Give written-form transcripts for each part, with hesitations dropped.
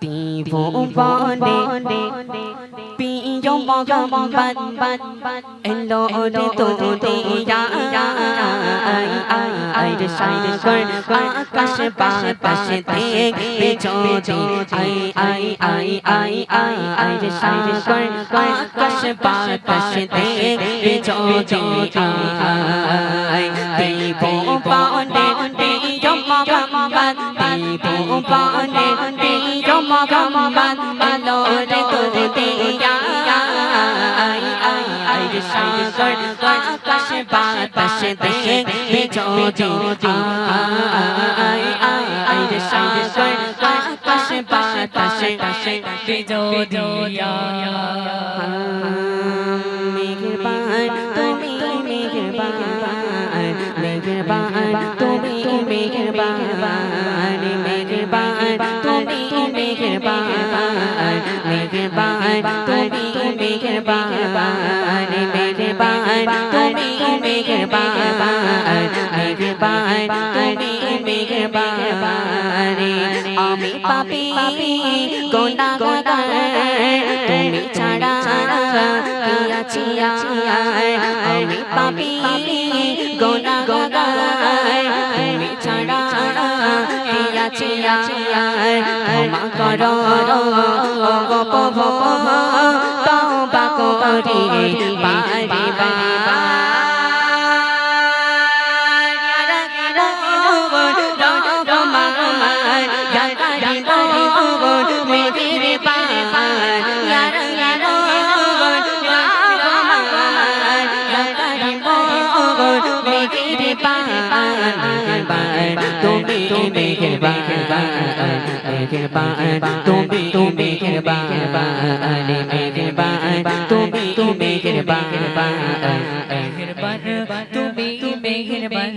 ত্রিভুবনে প্রিয় মোহাম্মদ এলো রে দুনিয়া রে সাগর আকাশ বাতাস দেখবে যদি রে সাগর আকাশ বাতাস দেখবে যদি ত্রিভুবনে প্রিয় মোহাম্মদ ত্রিভুবনে প্রিয় মোহাম্মদ এলো রে দুনিয়া রে সাগর আকাশ বাতাস দেখবে যদি রে সাগর আকাশ বাতাস দেখবে যদি মেঘবান তুমি মেঘবান মেঘবান তুমি মেঘবান মেঘবান তুমি মেঘবান মেঘবান তুমি মেঘবান মেঘবান তুমি মেঘবান মেঘবান তুমি মেঘবান আমি পাপী গুনাহগার তুমি ছাড়া কে আছি আমি পাপী গুনাহগার তুমি ছাড়া কে আছি ক্ষমা করো গো প্রভু তওবা করি বারে বারে তুমি মেহেরবান তুমি মেহেরবান মেহেরবান তুমি মেহেরবান তুমি মেহেরবান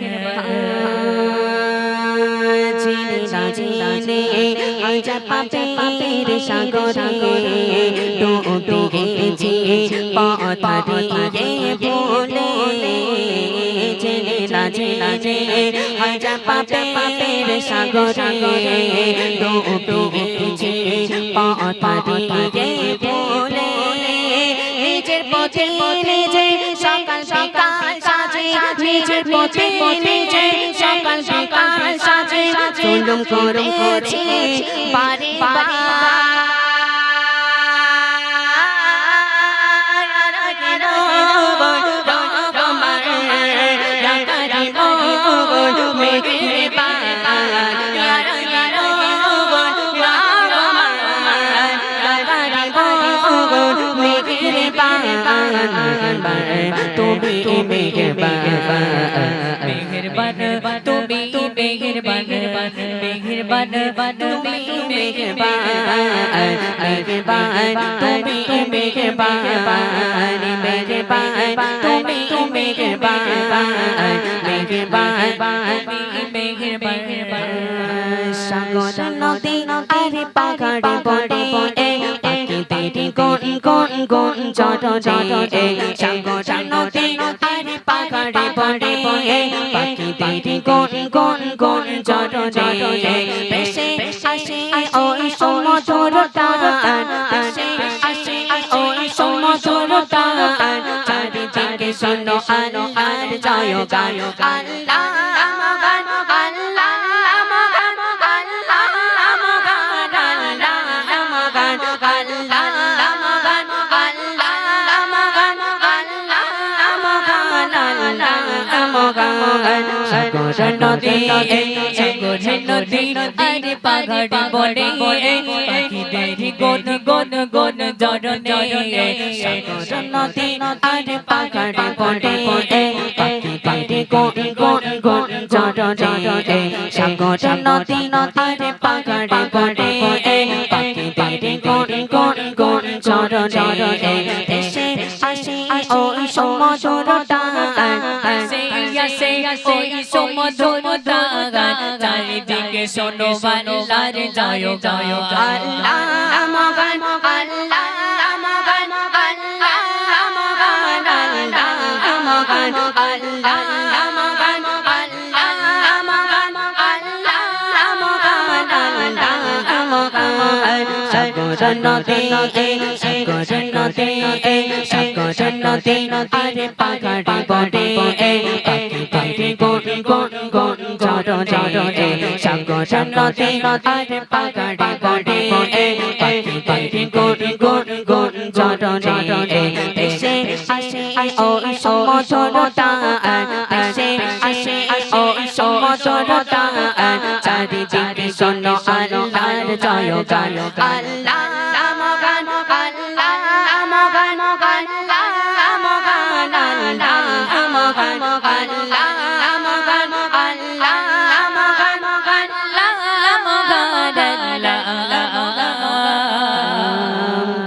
চিনি না চিনি আজ পাপের সাগরে ডুবে গেছি পথ হারিয়ে ভুলে চিনি না চিনি আজ পাপের সাগরে ডুবে গেছি পথ হারিয়ে ভুলে নিজের পথে নিজে সকাল সকাল সাজে নিজের পথে নিজে সকাল সকাল সাজে জুলুম করেছি বারে বারে তুমি মেহেরবান মেহেরবান তুমি মেহেরবান মেহেরবান তুমি মেহেরবান মেহেরবান তুমি মেহেরবান মেহেরবান তুমি মেহেরবান মেহেরবান তুমি মেহেরবান সাগর নদী আরে পাহাড়ে পড়ে পাখিতে কোন কোন কোন জড়ে সাগর নদী আরে পাহাড়ে পড়ে পাখিতে কোন কোন কোন জড়ে ভেসে আসে ওই সমুদ্র টান ভেসে আসে ওই সমুদ্র টান চারিদিকে শোনো আল্লাহর জয় গান আল্লাহ মগান আল্লাহ মগান আল্লাহ মগান আল্লাহ মগান আল্লাহ মগান আল্লাহ মগান আল্লাহ মগান আল্লাহ মগান সাগর নদী আরে পাহাড়ে পড়ে পাখিদের গোন গোন গোন জড়নে সাগর নদী আরে পাহাড়ে পড়ে পাখিদের গোন গোন গোন জড়নে সাগর নদী আরে পাহাড়ে পড়ে পাখিদের গোন গোন গোন জড়নে এসে আসে ওই সমুদ্র টান এসে আসে ওই সমুদ্র টান চারিদিকে শোনো আল্লাহর জয় জয় আল্লাহ মগান আল্লাহ মগান আল্লাহ মগান আল্লাহ মগান আল্লাহ মগান আল্লাহ মগান আল্লাহ মগান আল্লাহ মগান সাগর নদী সাগর নদী সাগর নদী আরে পাহাড়ে বড়ে পাখি পাখি গুন গুন গুন জড় জড় সাগর নদী আরে পাহাড়ে বড়ে পাখি পাখি গুন গুন গুন জড় জড় এসে আসে ওই সমঝোরটা এসে আসে ওই সমঝোরটা চারিদিকে শোনো আল্লাহর জয় গান আল্লাহ মগান আল্লাহ মগান আল্লাহ মগান আল্লাহ মগান আল্লাহ মগান আল্লাহ মগান আল্লাহ মগান আল্লাহ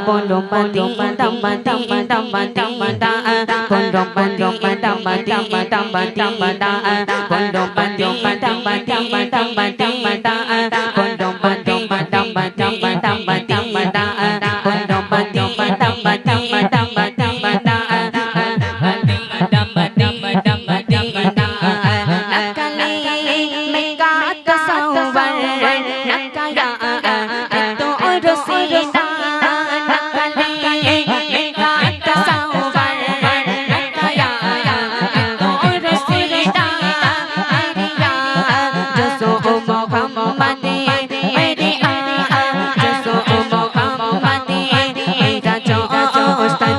বলো পাতি দম দম দম দম দা বলো পাতি দম দম দম দম দা বলো পাতি দম দম দম দম দা বলো পাতি দম দম দম দম দা বলো পাতি দম দম দম দম দা नकली मेरा तस्वर नकाया तो रसीदा नकली मेरा तस्वर नकाया तो रसीदा मेरिया जसो मोहम्मद मेरिया जसो मोहम्मद मेरा जो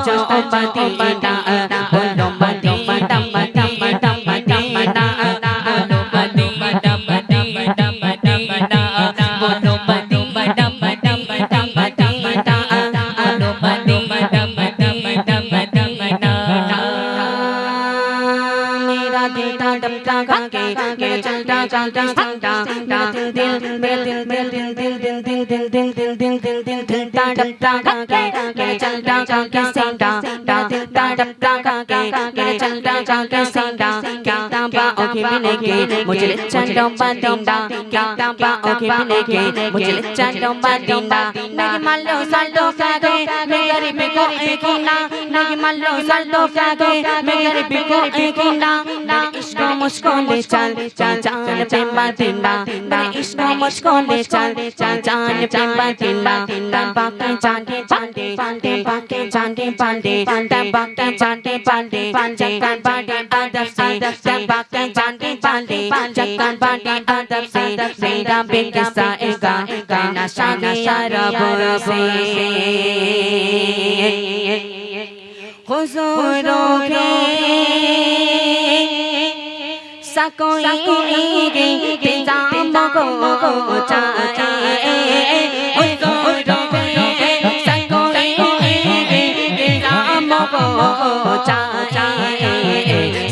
जो मदीना बोलो मदीना मुझे चंदों बंदा किताबा ओके मिलेगे मुझे चंदों बंदा नहीं मालो सालो कागे मैं गरीबी को एक ना नहीं मालो सालो कागे मैं गरीबी को एक ना मेरे इश्क मुझको ले चल चल जान पे बंदा मेरे इश्क मुझको ले चल चल जान पे बंदा बाकी जाने पांडे पांडे बाकी जाने पांडे बाकी जाने पांडे जगन पांडे अदब से बाकी जाने पांडे जगन पांडे अदब से मेरा बेकिसा एगा गाना शादी शराब से हुजूरों के सकोई इंतजाम को चाहिए हुजूरों के सकोई इंतजाम को चाहिए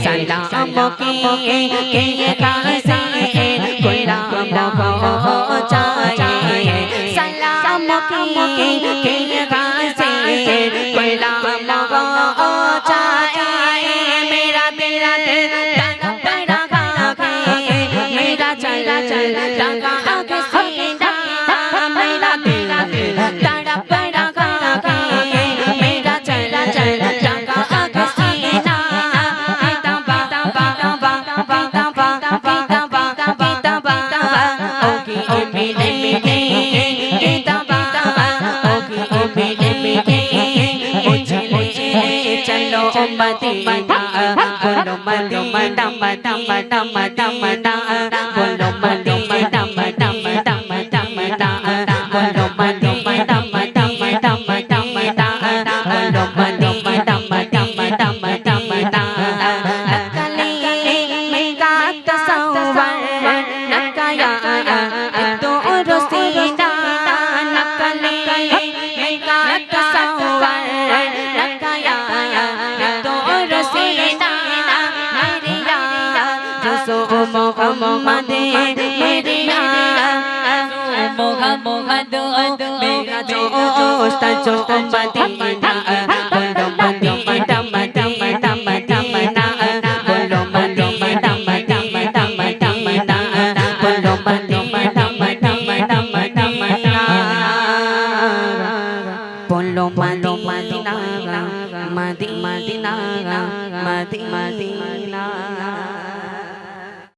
सलाम की कासे गुलाम को चाहिए सलाम की कासे गुलाम को चाहिए मेरा दिल मेरा चल चल लगा आगे सीधा मेरा दिल तड़प रहा मेरा चल चल लगा आगे सीधा किताबा किताबा किताबा किताबा किताबा ओके मिलेंगे किताबा ओके मिलेंगे मुझे चलो मदीना बोलो मदीना मदीना मदीना बोलो मदीना मदीना मदीना बोलो मदीना मदीना मदीना बोलो मदीना मदीना मदीना नकली मेरा तस्वर नकाया तो रसीदा नकली मेरा तस्वर नकाया तो रसीदा मेरिया जसो मोहम्मद मेरिया मोहम्मद मेरा जो जो मदीना बोलो मदीना मदीना मदीना बोलो मदीना मदीना मदीना बोलो मदीना मदीना मदीना बोलो मदीना मदीना मदीना